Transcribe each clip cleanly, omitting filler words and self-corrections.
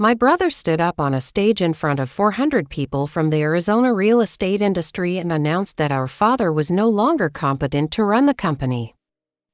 My brother stood up on a stage in front of 400 people from the Arizona real estate industry and announced that our father was no longer competent to run the company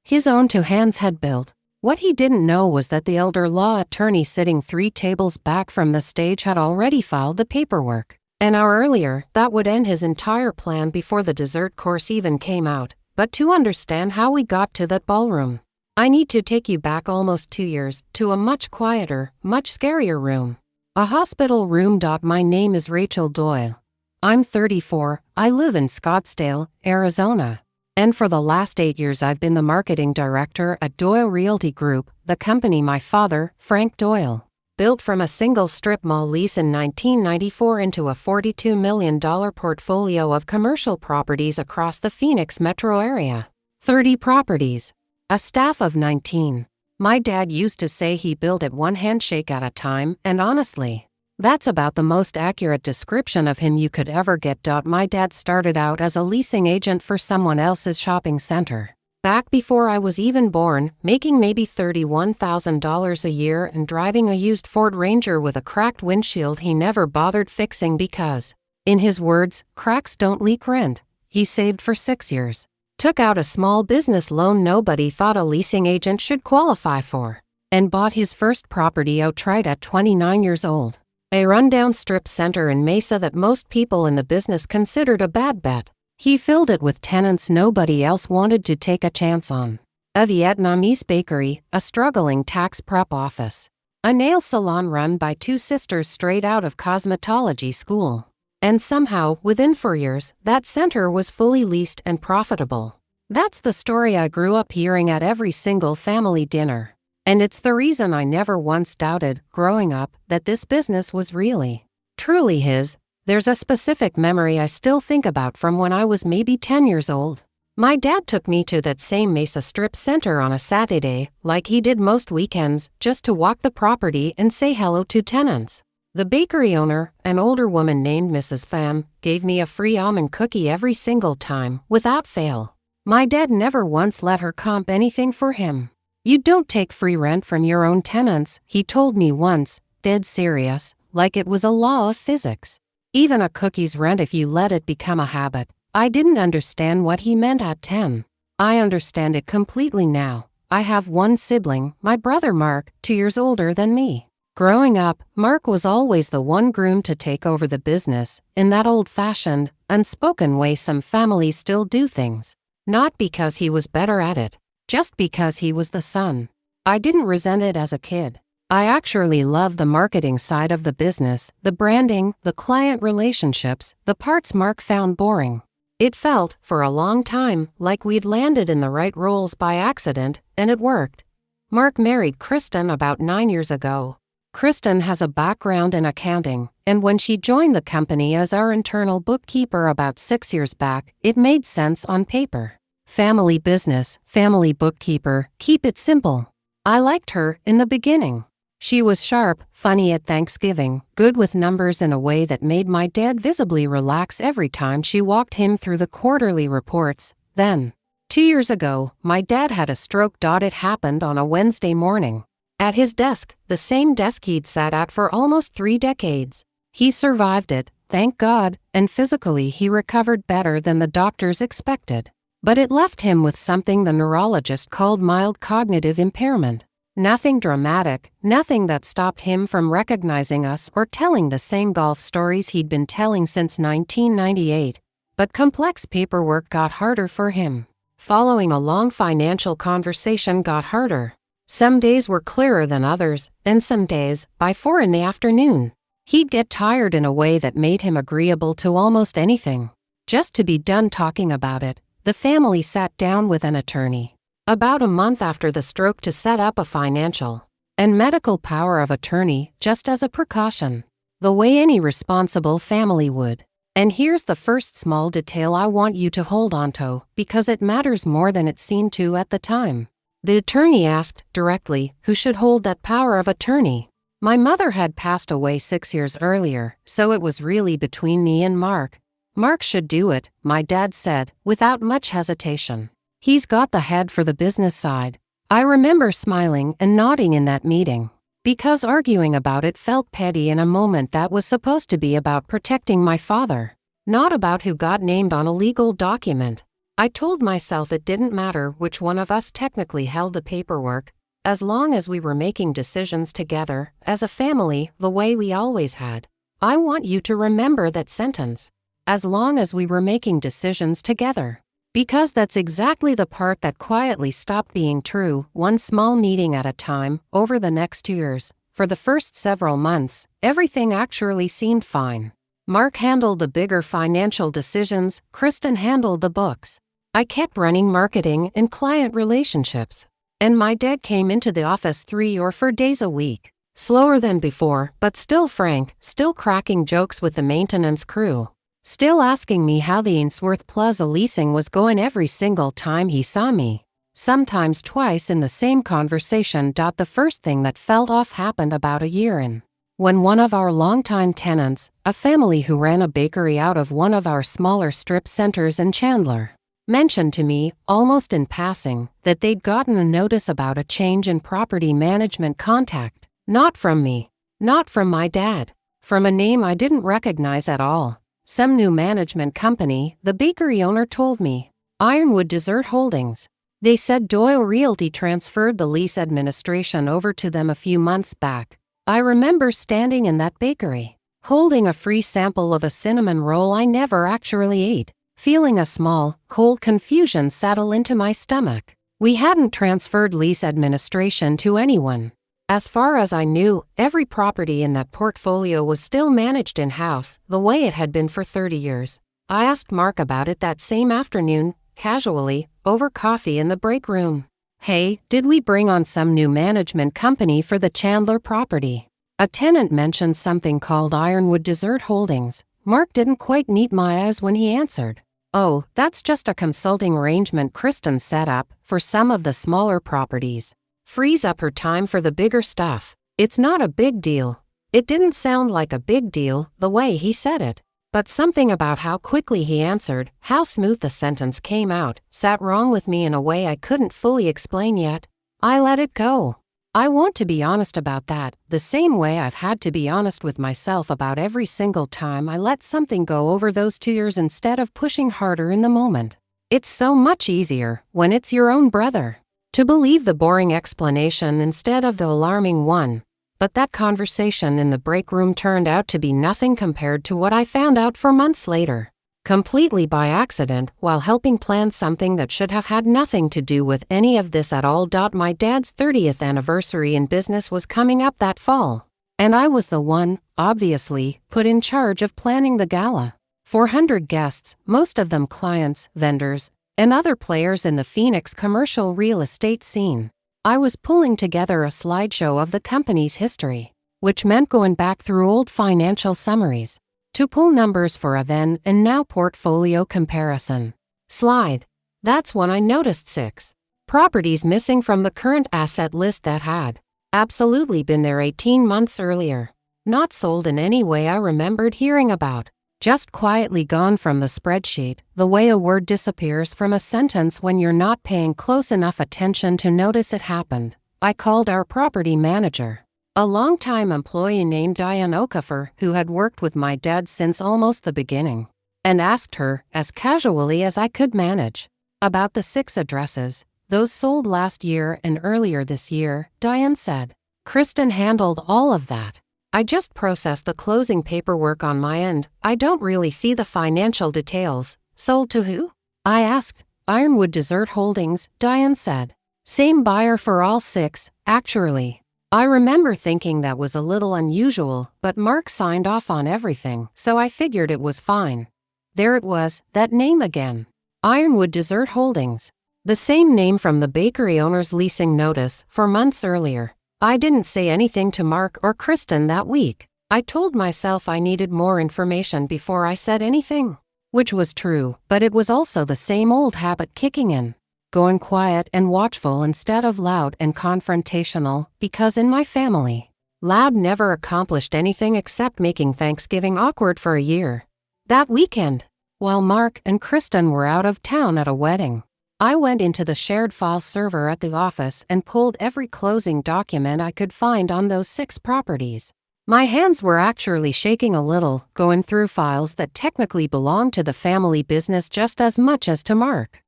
his own two hands had built. What he didn't know was that the elder law attorney sitting 3 tables back from the stage had already filed the paperwork. An hour earlier, that would end his entire plan before the dessert course even came out. But to understand how we got to that ballroom, I need to take you back almost 2 years, to a much quieter, much scarier room. A hospital room. My name is Rachel Doyle. I'm 34, I live in Scottsdale, Arizona. And for the last 8 years I've been the marketing director at Doyle Realty Group, the company my father, Frank Doyle, built from a single strip mall lease in 1994 into a $42 million portfolio of commercial properties across the Phoenix metro area. 30 properties. A staff of 19. My dad used to say he built it one handshake at a time, and honestly, that's about the most accurate description of him you could ever get. My dad started out as a leasing agent for someone else's shopping center. Back before I was even born, making maybe $31,000 a year and driving a used Ford Ranger with a cracked windshield he never bothered fixing because, in his words, cracks don't leak rent. He saved for 6 years. Took out a small business loan nobody thought a leasing agent should qualify for, and bought his first property outright at 29 years old. A rundown strip center in Mesa that most people in the business considered a bad bet. He filled it with tenants nobody else wanted to take a chance on. A Vietnamese bakery, a struggling tax prep office, a nail salon run by 2 sisters straight out of cosmetology school. And somehow, within 4 years, that center was fully leased and profitable. That's the story I grew up hearing at every single family dinner. And it's the reason I never once doubted, growing up, that this business was really, truly his. There's a specific memory I still think about from when I was maybe 10 years old. My dad took me to that same Mesa Strip Center on a Saturday, like he did most weekends, just to walk the property and say hello to tenants. The bakery owner, an older woman named Mrs. Pham, gave me a free almond cookie every single time, without fail. My dad never once let her comp anything for him. You don't take free rent from your own tenants, he told me once, dead serious, like it was a law of physics. Even a cookie's rent if you let it become a habit. I didn't understand what he meant at 10. I understand it completely now. I have one sibling, my brother Mark, 2 years older than me. Growing up, Mark was always the one groomed to take over the business, in that old-fashioned, unspoken way some families still do things. Not because he was better at it, just because he was the son. I didn't resent it as a kid. I actually loved the marketing side of the business, the branding, the client relationships, the parts Mark found boring. It felt, for a long time, like we'd landed in the right roles by accident, and it worked. Mark married Kristen about 9 years ago. Kristen has a background in accounting, and when she joined the company as our internal bookkeeper about 6 years back, it made sense on paper. Family business, family bookkeeper, keep it simple. I liked her in the beginning. She was sharp, funny at Thanksgiving, good with numbers in a way that made my dad visibly relax every time she walked him through the quarterly reports. Then, 2 years ago, my dad had a stroke. It happened on a Wednesday morning. At his desk, the same desk he'd sat at for almost 3 decades. He survived it, thank God, and physically he recovered better than the doctors expected. But it left him with something the neurologist called mild cognitive impairment. Nothing dramatic, nothing that stopped him from recognizing us or telling the same golf stories he'd been telling since 1998. But complex paperwork got harder for him. Following a long financial conversation got harder. Some days were clearer than others, and some days, by 4 in the afternoon, he'd get tired in a way that made him agreeable to almost anything. Just to be done talking about it, the family sat down with an attorney about a month after the stroke to set up a financial and medical power of attorney just as a precaution, the way any responsible family would. And here's the first small detail I want you to hold on to, because it matters more than it seemed to at the time. The attorney asked, directly, who should hold that power of attorney. My mother had passed away 6 years earlier, so it was really between me and Mark. Mark should do it, my dad said, without much hesitation. He's got the head for the business side. I remember smiling and nodding in that meeting. Because arguing about it felt petty in a moment that was supposed to be about protecting my father, not about who got named on a legal document. I told myself it didn't matter which one of us technically held the paperwork, as long as we were making decisions together, as a family, the way we always had. I want you to remember that sentence. As long as we were making decisions together. Because that's exactly the part that quietly stopped being true, one small meeting at a time, over the next years. For the first several months, everything actually seemed fine. Mark handled the bigger financial decisions, Kristen handled the books. I kept running marketing and client relationships. And my dad came into the office 3 or 4 days a week. Slower than before, but still frank, still cracking jokes with the maintenance crew. Still asking me how the Ainsworth Plaza leasing was going every single time he saw me. Sometimes twice in the same conversation. The first thing that felt off happened about a year in. When one of our longtime tenants, a family who ran a bakery out of one of our smaller strip centers in Chandler, mentioned to me, almost in passing, that they'd gotten a notice about a change in property management contact. Not from me. Not from my dad. From a name I didn't recognize at all. Some new management company, the bakery owner told me. Ironwood Dessert Holdings. They said Doyle Realty transferred the lease administration over to them a few months back. I remember standing in that bakery, holding a free sample of a cinnamon roll I never actually ate, feeling a small, cold confusion settle into my stomach. We hadn't transferred lease administration to anyone. As far as I knew, every property in that portfolio was still managed in-house, the way it had been for 30 years. I asked Mark about it that same afternoon, casually, over coffee in the break room. Hey, did we bring on some new management company for the Chandler property? A tenant mentioned something called Ironwood Dessert Holdings. Mark didn't quite meet my eyes when he answered. Oh, that's just a consulting arrangement Kristen set up for some of the smaller properties. Frees up her time for the bigger stuff. It's not a big deal. It didn't sound like a big deal, the way he said it. But something about how quickly he answered, how smooth the sentence came out, sat wrong with me in a way I couldn't fully explain yet. I let it go. I want to be honest about that, the same way I've had to be honest with myself about every single time I let something go over those 2 years instead of pushing harder in the moment. It's so much easier, when it's your own brother, to believe the boring explanation instead of the alarming one. But that conversation in the break room turned out to be nothing compared to what I found out 4 months later. Completely by accident, while helping plan something that should have had nothing to do with any of this at all. My dad's 30th anniversary in business was coming up that fall. And I was the one, obviously, put in charge of planning the gala. 400 guests, most of them clients, vendors, and other players in the Phoenix commercial real estate scene. I was pulling together a slideshow of the company's history, which meant going back through old financial summaries to pull numbers for a then and now portfolio comparison. Slide. That's when I noticed 6 properties missing from the current asset list that had absolutely been there 18 months earlier. Not sold in any way I remembered hearing about. Just quietly gone from the spreadsheet, the way a word disappears from a sentence when you're not paying close enough attention to notice it happened. I called our property manager, a longtime employee named Diane Okafor, who had worked with my dad since almost the beginning, and asked her, as casually as I could manage, about the 6 addresses, those sold last year and earlier this year. Diane said, Kristen handled all of that. I just processed the closing paperwork on my end. I don't really see the financial details. Sold to who? I asked. Ironwood Dessert Holdings, Diane said. Same buyer for all 6, actually. I remember thinking that was a little unusual, but Mark signed off on everything, so I figured it was fine. There it was, that name again. Ironwood Dessert Holdings. The same name from the bakery owner's leasing notice 4 months earlier. I didn't say anything to Mark or Kristen that week. I told myself I needed more information before I said anything. Which was true, but it was also the same old habit kicking in. Going quiet and watchful instead of loud and confrontational, because in my family, loud never accomplished anything except making Thanksgiving awkward for a year. That weekend, while Mark and Kristen were out of town at a wedding, I went into the shared file server at the office and pulled every closing document I could find on those 6 properties. My hands were actually shaking a little, going through files that technically belonged to the family business just as much as to Mark.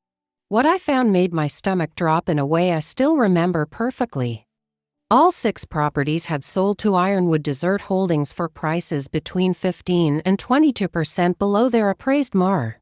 What I found made my stomach drop in a way I still remember perfectly. All 6 properties had sold to Ironwood Desert Holdings for prices between 15 and 22% below their appraised market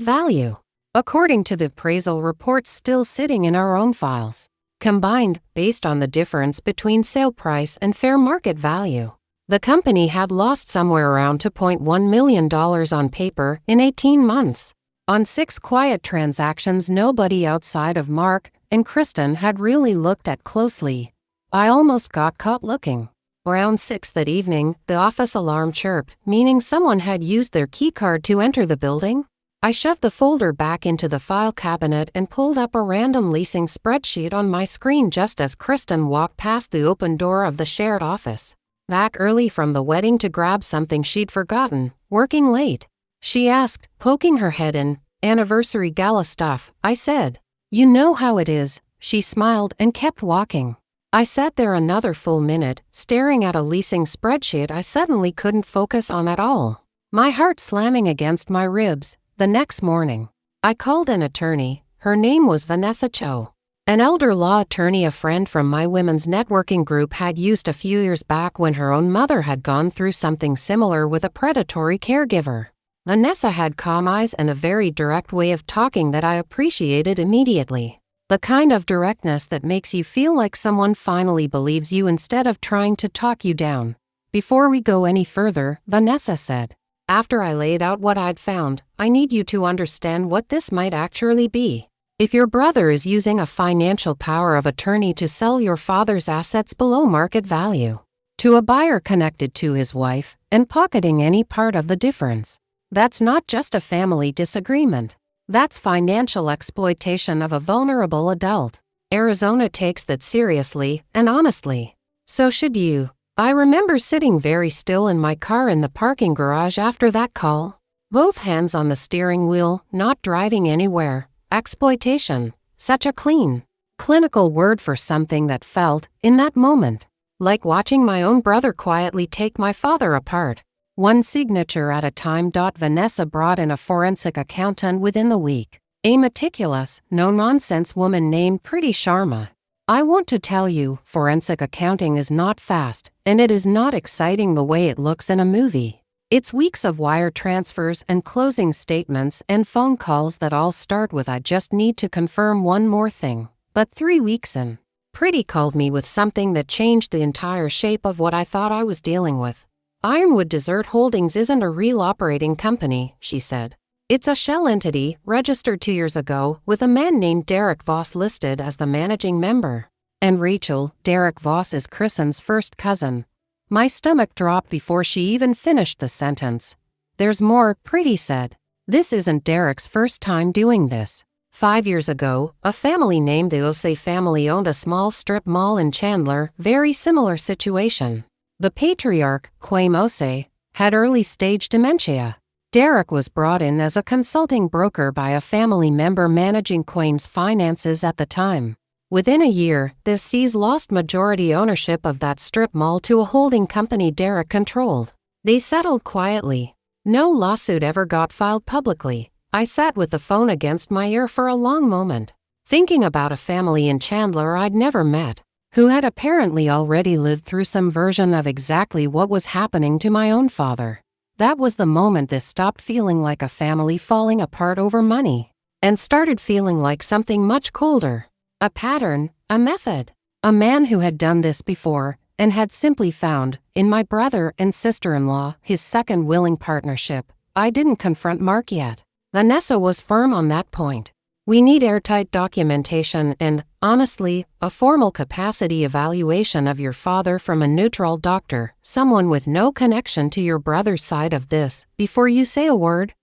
value, according to the appraisal reports still sitting in our own files. Combined, based on the difference between sale price and fair market value, the company had lost somewhere around $2.1 million on paper in 18 months. On 6 quiet transactions nobody outside of Mark and Kristen had really looked at closely. I almost got caught looking. Around 6 that evening, the office alarm chirped, meaning someone had used their keycard to enter the building. I shoved the folder back into the file cabinet and pulled up a random leasing spreadsheet on my screen just as Kristen walked past the open door of the shared office. Back early from the wedding to grab something she'd forgotten, working late. She asked, poking her head in. Anniversary gala stuff, I said. You know how it is. She smiled and kept walking. I sat there another full minute, staring at a leasing spreadsheet I suddenly couldn't focus on at all. My heart slamming against my ribs. The next morning, I called an attorney. Her name was Vanessa Cho. An elder law attorney a friend from my women's networking group had used a few years back when her own mother had gone through something similar with a predatory caregiver. Vanessa had calm eyes and a very direct way of talking that I appreciated immediately. The kind of directness that makes you feel like someone finally believes you instead of trying to talk you down. Before we go any further, Vanessa said, after I laid out what I'd found, I need you to understand what this might actually be. If your brother is using a financial power of attorney to sell your father's assets below market value to a buyer connected to his wife and pocketing any part of the difference, that's not just a family disagreement. That's financial exploitation of a vulnerable adult. Arizona takes that seriously and honestly. So should you. I remember sitting very still in my car in the parking garage after that call. Both hands on the steering wheel, not driving anywhere. Exploitation. Such a clean, clinical word for something that felt, in that moment, like watching my own brother quietly take my father apart. One signature at a time. Vanessa brought in a forensic accountant within the week. A meticulous, no-nonsense woman named Pretty Sharma. I want to tell you, forensic accounting is not fast, and it is not exciting the way it looks in a movie. It's weeks of wire transfers and closing statements and phone calls that all start with I just need to confirm one more thing. But 3 weeks in, Pretty called me with something that changed the entire shape of what I thought I was dealing with. Ironwood Desert Holdings isn't a real operating company, she said. It's a shell entity, registered 2 years ago, with a man named Derek Voss listed as the managing member. And Rachel, Derek Voss is Kristen's first cousin. My stomach dropped before she even finished the sentence. There's more, Pretty said. This isn't Derek's first time doing this. 5 years ago, a family named the Osei family owned a small strip mall in Chandler, very similar situation. The patriarch, Kwame Osei, had early-stage dementia. Derek was brought in as a consulting broker by a family member managing Kwame's finances at the time. Within a year, the C's lost majority ownership of that strip mall to a holding company Derek controlled. They settled quietly. No lawsuit ever got filed publicly. I sat with the phone against my ear for a long moment, thinking about a family in Chandler I'd never met, who had apparently already lived through some version of exactly what was happening to my own father. That was the moment this stopped feeling like a family falling apart over money, and started feeling like something much colder. A pattern, a method. A man who had done this before, and had simply found, in my brother and sister-in-law, his second willing partnership. I didn't confront Mark yet. Vanessa was firm on that point. We need airtight documentation and, honestly, a formal capacity evaluation of your father from a neutral doctor, someone with no connection to your brother's side of this, before you say a word.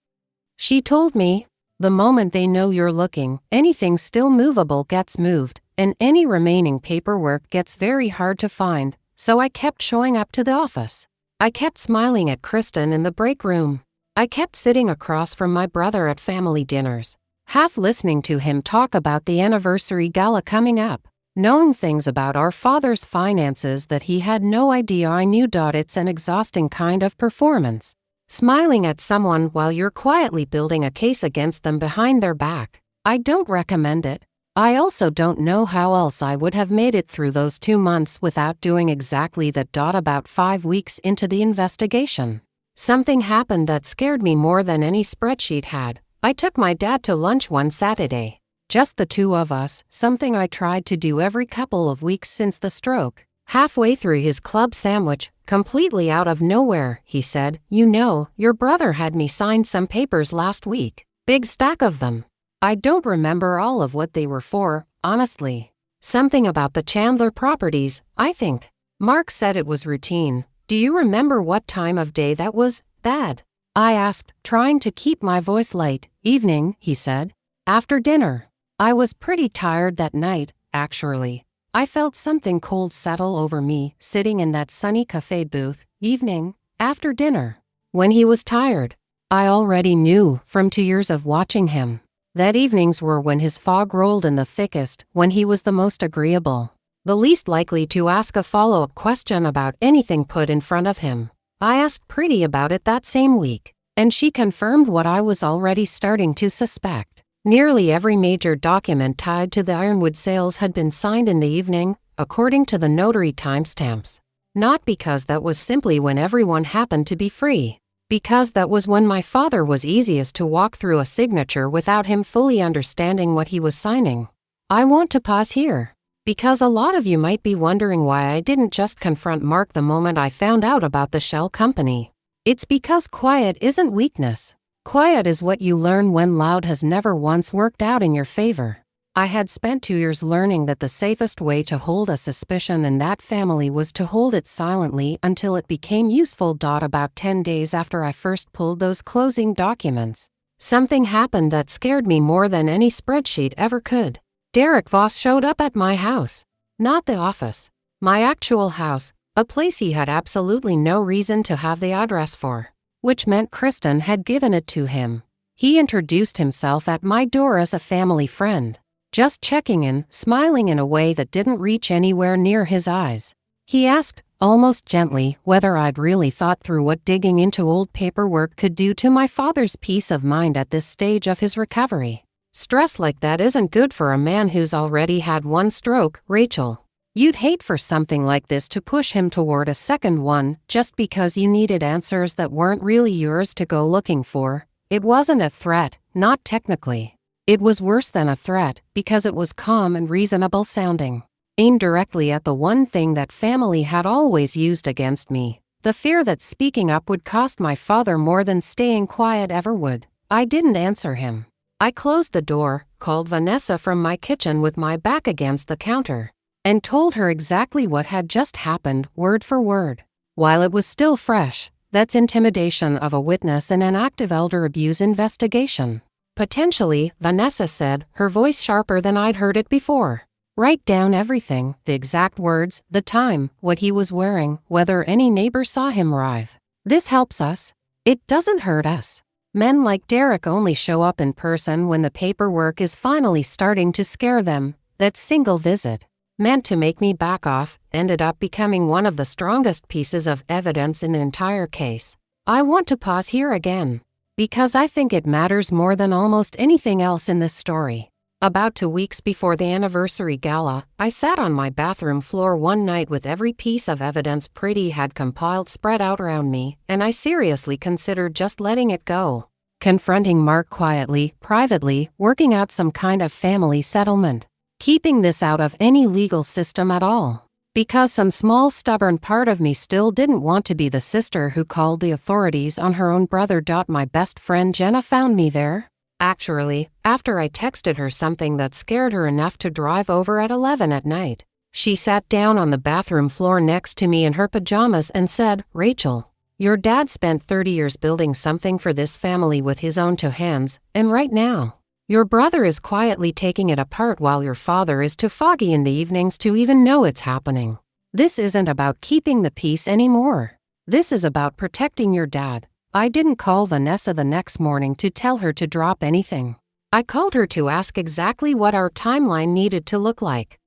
She told me, the moment they know you're looking, anything still movable gets moved, and any remaining paperwork gets very hard to find, so I kept showing up to the office. I kept smiling at Kristen in the break room. I kept sitting across from my brother at family dinners. half listening to him talk about the anniversary gala coming up, knowing things about our father's finances that he had no idea I knew. It's an exhausting kind of performance. Smiling at someone while you're quietly building a case against them behind their back. I don't recommend it. I also don't know how else I would have made it through those 2 months without doing exactly that. About 5 weeks into the investigation, something happened that scared me more than any spreadsheet had. I took my dad to lunch one Saturday. Just the two of us, something I tried to do every couple of weeks since the stroke. Halfway through his club sandwich, completely out of nowhere, he said, "You know, your brother had me sign some papers last week. Big stack of them." I don't remember all of what they were for, honestly. Something about the Chandler properties, I think. Mark said it was routine. "Do you remember what time of day that was, Dad?" I asked, trying to keep my voice light. "Evening," he said. "After dinner." I was pretty tired that night, actually. I felt something cold settle over me, sitting in that sunny cafe booth. Evening, after dinner. When he was tired. I already knew, from 2 years of watching him, that evenings were when his fog rolled in the thickest, when he was the most agreeable, the least likely to ask a follow-up question about anything put in front of him. I asked Pretty about it that same week, and she confirmed what I was already starting to suspect. Nearly every major document tied to the Ironwood sales had been signed in the evening, according to the notary timestamps. Not because that was simply when everyone happened to be free. Because that was when my father was easiest to walk through a signature without him fully understanding what he was signing. I want to pause here, because a lot of you might be wondering why I didn't just confront Mark the moment I found out about the shell company. It's because quiet isn't weakness. Quiet is what you learn when loud has never once worked out in your favor. I had spent 2 years learning that the safest way to hold a suspicion in that family was to hold it silently until it became useful. About 10 days after I first pulled those closing documents, something happened that scared me more than any spreadsheet ever could. Derek Voss showed up at my house. Not the office. My actual house, a place he had absolutely no reason to have the address for, which meant Kristen had given it to him. He introduced himself at my door as a family friend. Just checking in, smiling in a way that didn't reach anywhere near his eyes. He asked, almost gently, whether I'd really thought through what digging into old paperwork could do to my father's peace of mind at this stage of his recovery. Stress like that isn't good for a man who's already had one stroke, Rachel. You'd hate for something like this to push him toward a second one, just because you needed answers that weren't really yours to go looking for. It wasn't a threat, not technically. It was worse than a threat, because it was calm and reasonable sounding. Aimed directly at the one thing that family had always used against me, the fear that speaking up would cost my father more than staying quiet ever would. I didn't answer him. I closed the door, called Vanessa from my kitchen with my back against the counter, and told her exactly what had just happened, word for word. While it was still fresh, that's intimidation of a witness in an active elder abuse investigation. Potentially, Vanessa said, her voice sharper than I'd heard it before. Write down everything, the exact words, the time, what he was wearing, whether any neighbor saw him arrive. This helps us. It doesn't hurt us. Men like Derek only show up in person when the paperwork is finally starting to scare them. That single visit, meant to make me back off, ended up becoming one of the strongest pieces of evidence in the entire case. I want to pause here again, because I think it matters more than almost anything else in this story. About 2 weeks before the anniversary gala, I sat on my bathroom floor one night with every piece of evidence Pretty had compiled spread out around me, and I seriously considered just letting it go. Confronting Mark quietly, privately, working out some kind of family settlement. Keeping this out of any legal system at all. Because some small stubborn part of me still didn't want to be the sister who called the authorities on her own brother. My best friend Jenna found me there. Actually, after I texted her something that scared her enough to drive over at 11 at night. She sat down on the bathroom floor next to me in her pajamas and said, "Rachel, your dad spent 30 years building something for this family with his own two hands, and right now, your brother is quietly taking it apart while your father is too foggy in the evenings to even know it's happening. This isn't about keeping the peace anymore. This is about protecting your dad." I didn't call Vanessa the next morning to tell her to drop anything. I called her to ask exactly what our timeline needed to look like.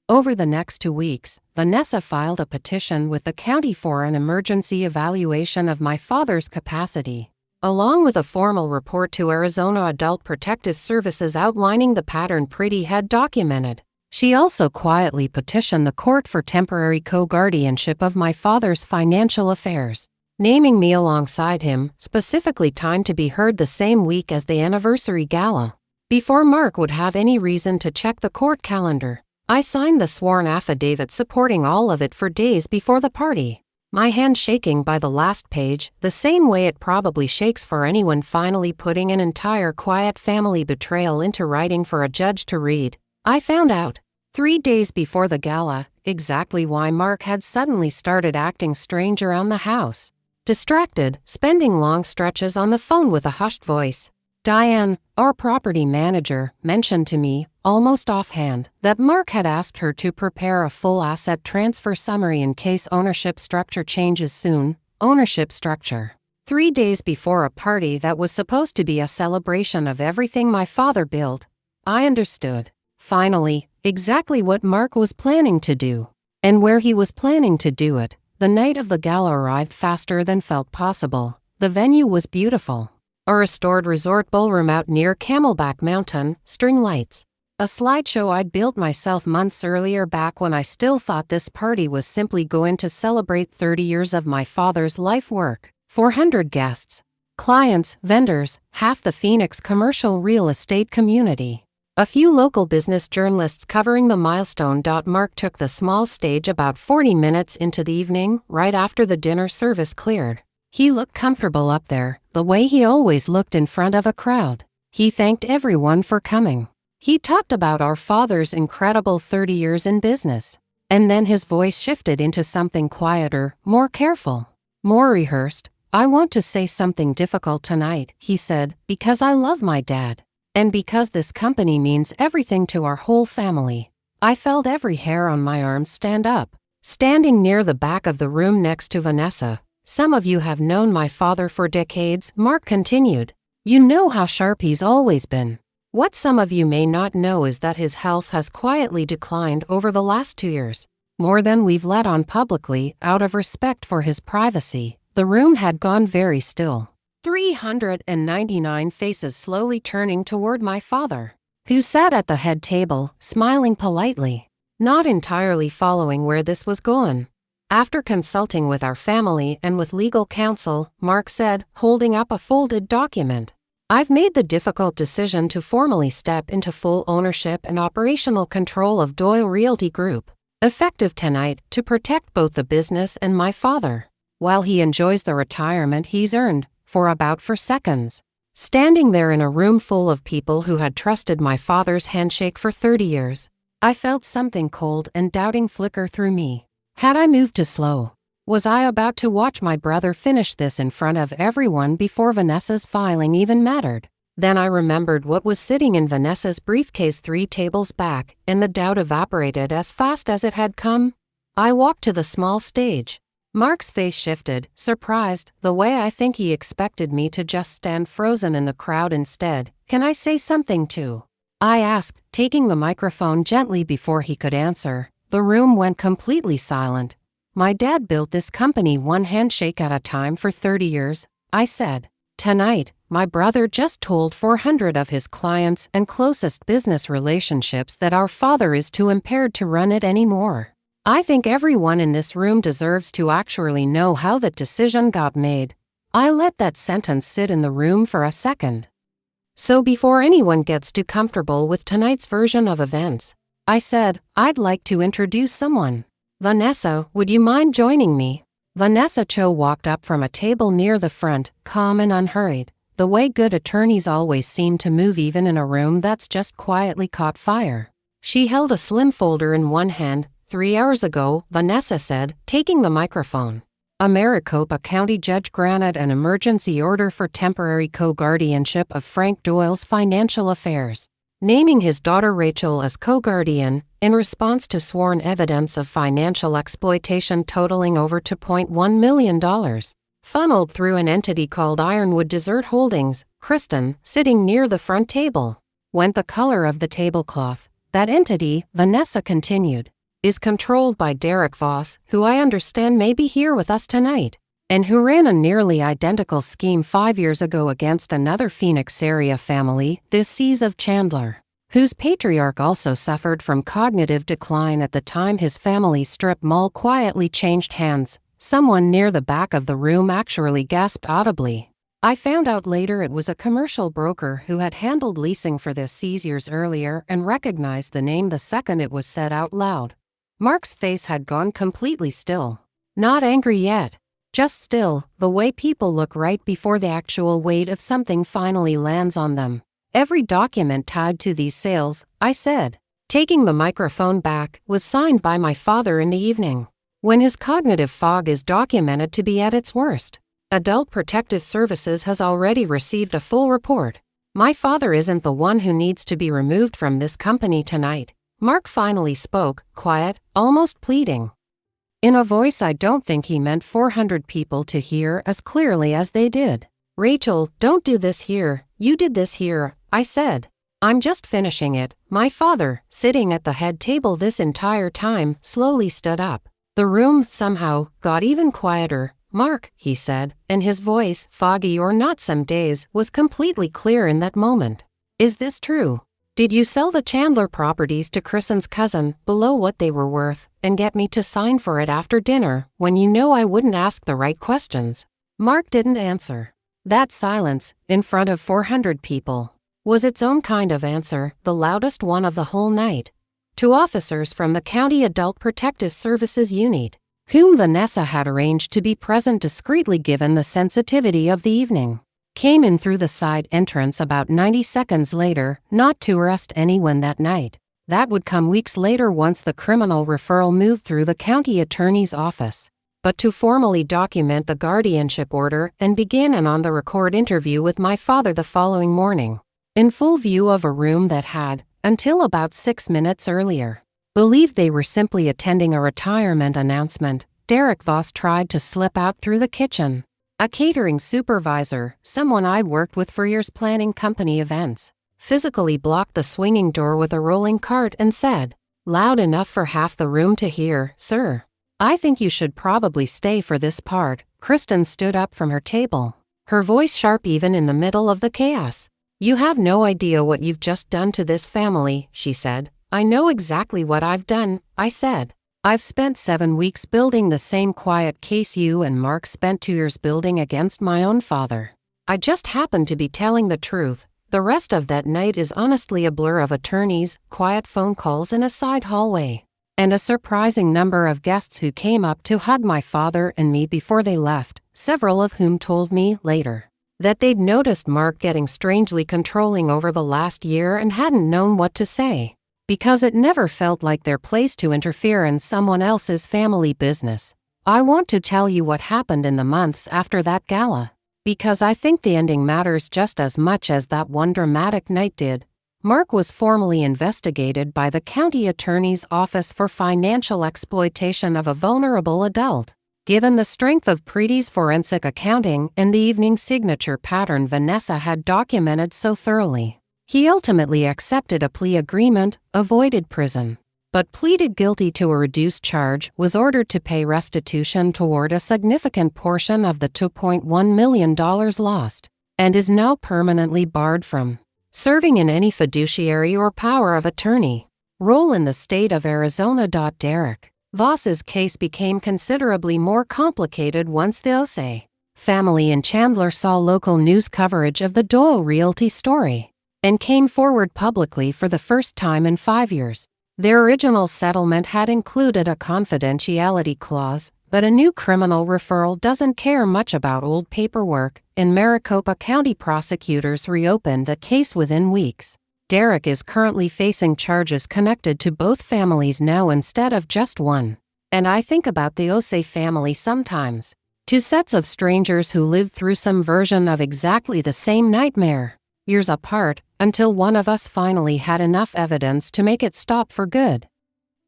Over the next 2 weeks, Vanessa filed a petition with the county for an emergency evaluation of my father's capacity, along with a formal report to Arizona Adult Protective Services outlining the pattern Pretty had documented. She also quietly petitioned the court for temporary co-guardianship of my father's financial affairs, naming me alongside him, specifically timed to be heard the same week as the anniversary gala. Before Mark would have any reason to check the court calendar, I signed the sworn affidavit supporting all of it for days before the party, my hand shaking by the last page, the same way it probably shakes for anyone finally putting an entire quiet family betrayal into writing for a judge to read. I found out 3 days before the gala exactly why Mark had suddenly started acting strange around the house. Distracted, spending long stretches on the phone with a hushed voice. Diane, our property manager, mentioned to me, almost offhand, that Mark had asked her to prepare a full asset transfer summary in case ownership structure changes soon. Ownership structure. 3 days before a party that was supposed to be a celebration of everything my father built. I understood, finally, exactly what Mark was planning to do, and where he was planning to do it. The night of the gala arrived faster than felt possible. The venue was beautiful. A restored resort ballroom out near Camelback Mountain, string lights. A slideshow I'd built myself months earlier back when I still thought this party was simply going to celebrate 30 years of my father's life work. 400 guests. Clients, vendors, half the Phoenix commercial real estate community. A few local business journalists covering the milestone. Mark took the small stage about 40 minutes into the evening, right after the dinner service cleared. He looked comfortable up there, the way he always looked in front of a crowd. He thanked everyone for coming. He talked about our father's incredible 30 years in business. And then his voice shifted into something quieter, more careful, more rehearsed. I want to say something difficult tonight, he said, because I love my dad. And because this company means everything to our whole family. I felt every hair on my arms stand up. Standing near the back of the room next to Vanessa. Some of you have known my father for decades, Mark continued. You know how sharp he's always been. What some of you may not know is that his health has quietly declined over the last 2 years. More than we've let on publicly, out of respect for his privacy. The room had gone very still. 399 faces slowly turning toward my father, who sat at the head table, smiling politely, not entirely following where this was going. After consulting with our family and with legal counsel, Mark said, holding up a folded document, I've made the difficult decision to formally step into full ownership and operational control of Doyle Realty Group, effective tonight, to protect both the business and my father, while he enjoys the retirement he's earned. For seconds. Standing there in a room full of people who had trusted my father's handshake for 30 years, I felt something cold and doubting flicker through me. Had I moved too slow? Was I about to watch my brother finish this in front of everyone before Vanessa's filing even mattered? Then I remembered what was sitting in Vanessa's briefcase 3 tables back, and the doubt evaporated as fast as it had come. I walked to the small stage. Mark's face shifted, surprised, the way I think he expected me to just stand frozen in the crowd instead. Can I say something too? I asked, taking the microphone gently before he could answer. The room went completely silent. My dad built this company one handshake at a time for 30 years, I said. Tonight, my brother just told 400 of his clients and closest business relationships that our father is too impaired to run it anymore. I think everyone in this room deserves to actually know how that decision got made. I let that sentence sit in the room for a second. So before anyone gets too comfortable with tonight's version of events, I said, I'd like to introduce someone. Vanessa, would you mind joining me? Vanessa Cho walked up from a table near the front, calm and unhurried, the way good attorneys always seem to move even in a room that's just quietly caught fire. She held a slim folder in one hand. 3 hours ago, Vanessa said, taking the microphone. A Maricopa County judge granted an emergency order for temporary co-guardianship of Frank Doyle's financial affairs, naming his daughter Rachel as co-guardian, in response to sworn evidence of financial exploitation totaling over $2.1 million, funneled through an entity called Ironwood Desert Holdings. Kristen, sitting near the front table, went the color of the tablecloth. That entity, Vanessa continued, is controlled by Derek Voss, who I understand may be here with us tonight, and who ran a nearly identical scheme 5 years ago against another Phoenix area family, the C's of Chandler, whose patriarch also suffered from cognitive decline at the time his family's strip mall quietly changed hands. Someone near the back of the room actually gasped audibly. I found out later it was a commercial broker who had handled leasing for the C's years earlier and recognized the name the second it was said out loud. Mark's face had gone completely still. Not angry yet. Just still, the way people look right before the actual weight of something finally lands on them. Every document tied to these sales, I said, taking the microphone back, was signed by my father in the evening, when his cognitive fog is documented to be at its worst. Adult Protective Services has already received a full report. My father isn't the one who needs to be removed from this company tonight. Mark finally spoke, quiet, almost pleading, in a voice I don't think he meant 400 people to hear as clearly as they did. Rachel, don't do this here. You did this here, I said. I'm just finishing it. My father, sitting at the head table this entire time, slowly stood up. The room, somehow, got even quieter. Mark, he said, and his voice, foggy or not some days, was completely clear in that moment. Is this true? Did you sell the Chandler properties to Kristen's cousin, below what they were worth, and get me to sign for it after dinner, when you know I wouldn't ask the right questions? Mark didn't answer. That silence, in front of 400 people, was its own kind of answer, the loudest one of the whole night. Two officers from the County Adult Protective Services unit, whom Vanessa had arranged to be present discreetly given the sensitivity of the evening, came in through the side entrance about 90 seconds later, not to arrest anyone that night. That would come weeks later once the criminal referral moved through the county attorney's office, but to formally document the guardianship order and begin an on-the-record interview with my father the following morning, in full view of a room that had, until about 6 minutes earlier, believed they were simply attending a retirement announcement. Derek Voss tried to slip out through the kitchen. A catering supervisor, someone I'd worked with for years planning company events, physically blocked the swinging door with a rolling cart and said, loud enough for half the room to hear, "Sir, I think you should probably stay for this part." Kristen stood up from her table, her voice sharp even in the middle of the chaos. "You have no idea what you've just done to this family," she said. "I know exactly what I've done," I said. "I've spent 7 weeks building the same quiet case you and Mark spent 2 years building against my own father. I just happened to be telling the truth. The rest of that night is honestly a blur of attorneys, quiet phone calls in a side hallway, and a surprising number of guests who came up to hug my father and me before they left, several of whom told me later that they'd noticed Mark getting strangely controlling over the last year and hadn't known what to say, because it never felt like their place to interfere in someone else's family business. I want to tell you what happened in the months after that gala, because I think the ending matters just as much as that one dramatic night did. Mark was formally investigated by the county attorney's office for financial exploitation of a vulnerable adult. Given the strength of Preeti's forensic accounting and the evening signature pattern Vanessa had documented so thoroughly, he ultimately accepted a plea agreement, avoided prison, but pleaded guilty to a reduced charge, was ordered to pay restitution toward a significant portion of the $2.1 million lost, and is now permanently barred from serving in any fiduciary or power of attorney role in the state of Arizona. Derek Voss's case became considerably more complicated once the Osei family in Chandler saw local news coverage of the Doyle Realty story, and came forward publicly for the first time in 5 years. Their original settlement had included a confidentiality clause, but a new criminal referral doesn't care much about old paperwork, and Maricopa County prosecutors reopened the case within weeks. Derek is currently facing charges connected to both families now instead of just one. And I think about the Osei family sometimes. Two sets of strangers who lived through some version of exactly the same nightmare, years apart, until one of us finally had enough evidence to make it stop for good.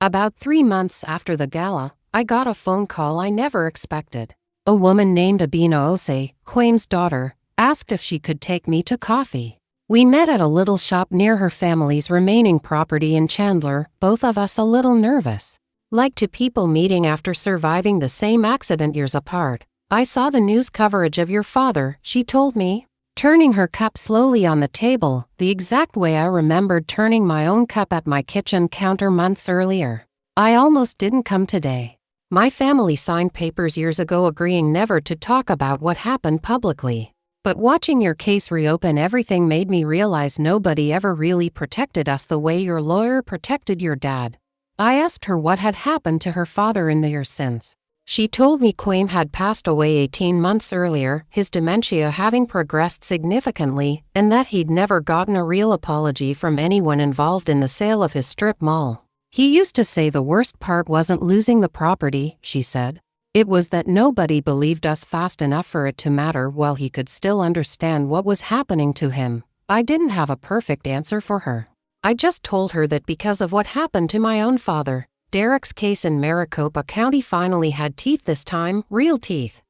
About 3 months after the gala, I got a phone call I never expected. A woman named Abina Osei, Quame's daughter, asked if she could take me to coffee. We met at a little shop near her family's remaining property in Chandler, both of us a little nervous. Like two people meeting after surviving the same accident years apart. I saw the news coverage of your father, she told me, turning her cup slowly on the table, the exact way I remembered turning my own cup at my kitchen counter months earlier. I almost didn't come today. My family signed papers years ago agreeing never to talk about what happened publicly. But watching your case reopen everything made me realize nobody ever really protected us the way your lawyer protected your dad. I asked her what had happened to her father in the years since. She told me Quaim had passed away 18 months earlier, his dementia having progressed significantly, and that he'd never gotten a real apology from anyone involved in the sale of his strip mall. He used to say the worst part wasn't losing the property, she said. It was that nobody believed us fast enough for it to matter while he could still understand what was happening to him. I didn't have a perfect answer for her. I just told her that because of what happened to my own father, Derek's case in Maricopa County finally had teeth this time, real teeth.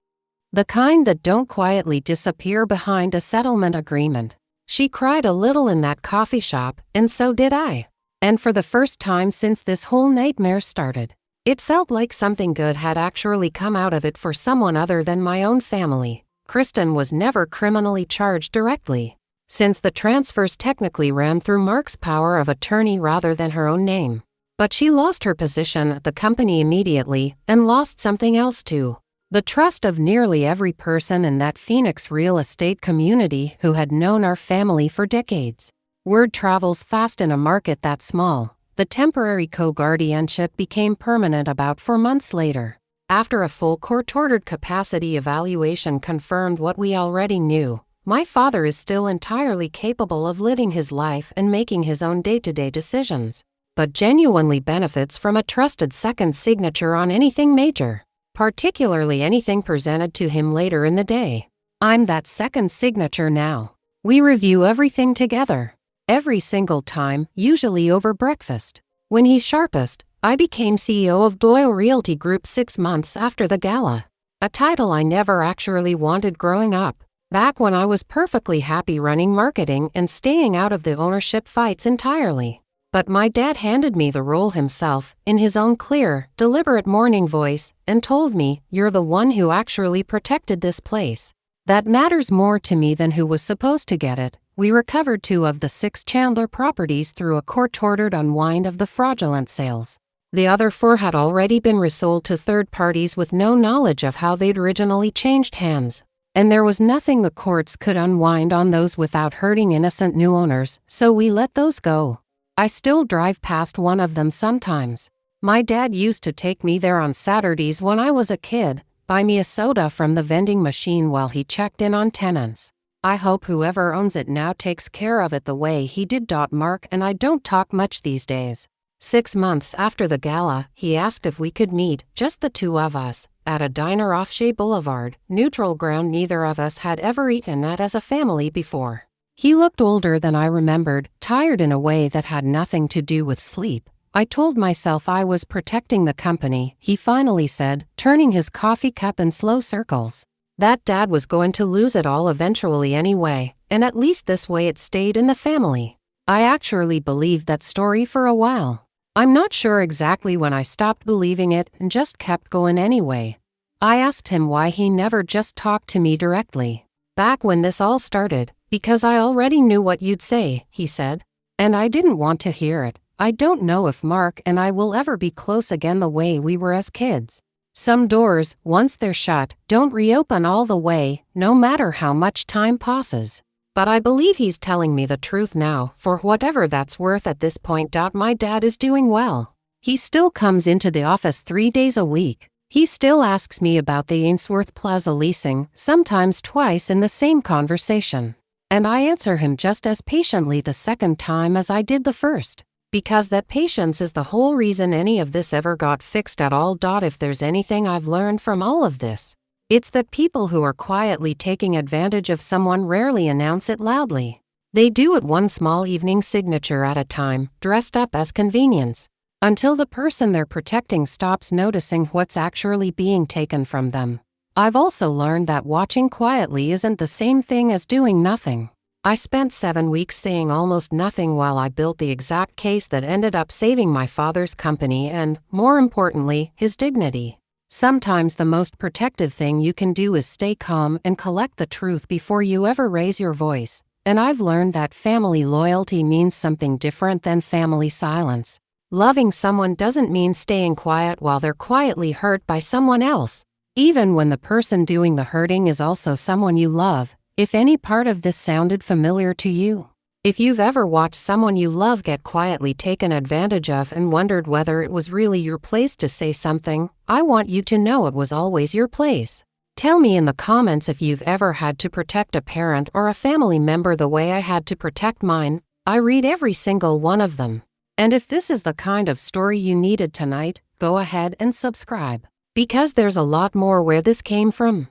The kind that don't quietly disappear behind a settlement agreement. She cried a little in that coffee shop, and so did I. And for the first time since this whole nightmare started, it felt like something good had actually come out of it for someone other than my own family. Kristen was never criminally charged directly, since the transfers technically ran through Mark's power of attorney rather than her own name. But she lost her position at the company immediately, and lost something else too. The trust of nearly every person in that Phoenix real estate community who had known our family for decades. Word travels fast in a market that small. The temporary co-guardianship became permanent about 4 months later. After a full court-ordered capacity evaluation confirmed what we already knew. My father is still entirely capable of living his life and making his own day-to-day decisions, but genuinely benefits from a trusted second signature on anything major, particularly anything presented to him later in the day. I'm that second signature now. We review everything together. Every single time, usually over breakfast. When he's sharpest, I became CEO of Doyle Realty Group 6 months after the gala. A title I never actually wanted growing up. Back when I was perfectly happy running marketing and staying out of the ownership fights entirely. But my dad handed me the role himself, in his own clear, deliberate morning voice, and told me, "You're the one who actually protected this place. That matters more to me than who was supposed to get it." We recovered 2 of the 6 Chandler properties through a court-ordered unwind of the fraudulent sales. The other 4 had already been resold to third parties with no knowledge of how they'd originally changed hands. And there was nothing the courts could unwind on those without hurting innocent new owners, so we let those go. I still drive past one of them sometimes. My dad used to take me there on Saturdays when I was a kid, buy me a soda from the vending machine while he checked in on tenants. I hope whoever owns it now takes care of it the way he did. Mark and I don't talk much these days. 6 months after the gala, he asked if we could meet, just the 2 of us, at a diner off Shea Boulevard, neutral ground neither of us had ever eaten at as a family before. He looked older than I remembered, tired in a way that had nothing to do with sleep. I told myself I was protecting the company, he finally said, turning his coffee cup in slow circles. That dad was going to lose it all eventually anyway, and at least this way it stayed in the family. I actually believed that story for a while. I'm not sure exactly when I stopped believing it and just kept going anyway. I asked him why he never just talked to me directly. Back when this all started, because I already knew what you'd say, he said. And I didn't want to hear it. I don't know if Mark and I will ever be close again the way we were as kids. Some doors, once they're shut, don't reopen all the way, no matter how much time passes. But I believe he's telling me the truth now, for whatever that's worth at this point. My dad is doing well. He still comes into the office 3 days a week. He still asks me about the Ainsworth Plaza leasing, sometimes twice in the same conversation. And I answer him just as patiently the second time as I did the first. Because that patience is the whole reason any of this ever got fixed at all. If there's anything I've learned from all of this, it's that people who are quietly taking advantage of someone rarely announce it loudly. They do it one small evening signature at a time, dressed up as convenience, until the person they're protecting stops noticing what's actually being taken from them. I've also learned that watching quietly isn't the same thing as doing nothing. I spent 7 weeks saying almost nothing while I built the exact case that ended up saving my father's company and, more importantly, his dignity. Sometimes the most protective thing you can do is stay calm and collect the truth before you ever raise your voice. And I've learned that family loyalty means something different than family silence. Loving someone doesn't mean staying quiet while they're quietly hurt by someone else, even when the person doing the hurting is also someone you love. If any part of this sounded familiar to you, if you've ever watched someone you love get quietly taken advantage of and wondered whether it was really your place to say something, I want you to know it was always your place. Tell me in the comments if you've ever had to protect a parent or a family member the way I had to protect mine. I read every single one of them. And if this is the kind of story you needed tonight, go ahead and subscribe, because there's a lot more where this came from.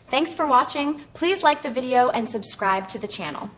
Thanks for watching. Please like the video and subscribe to the channel.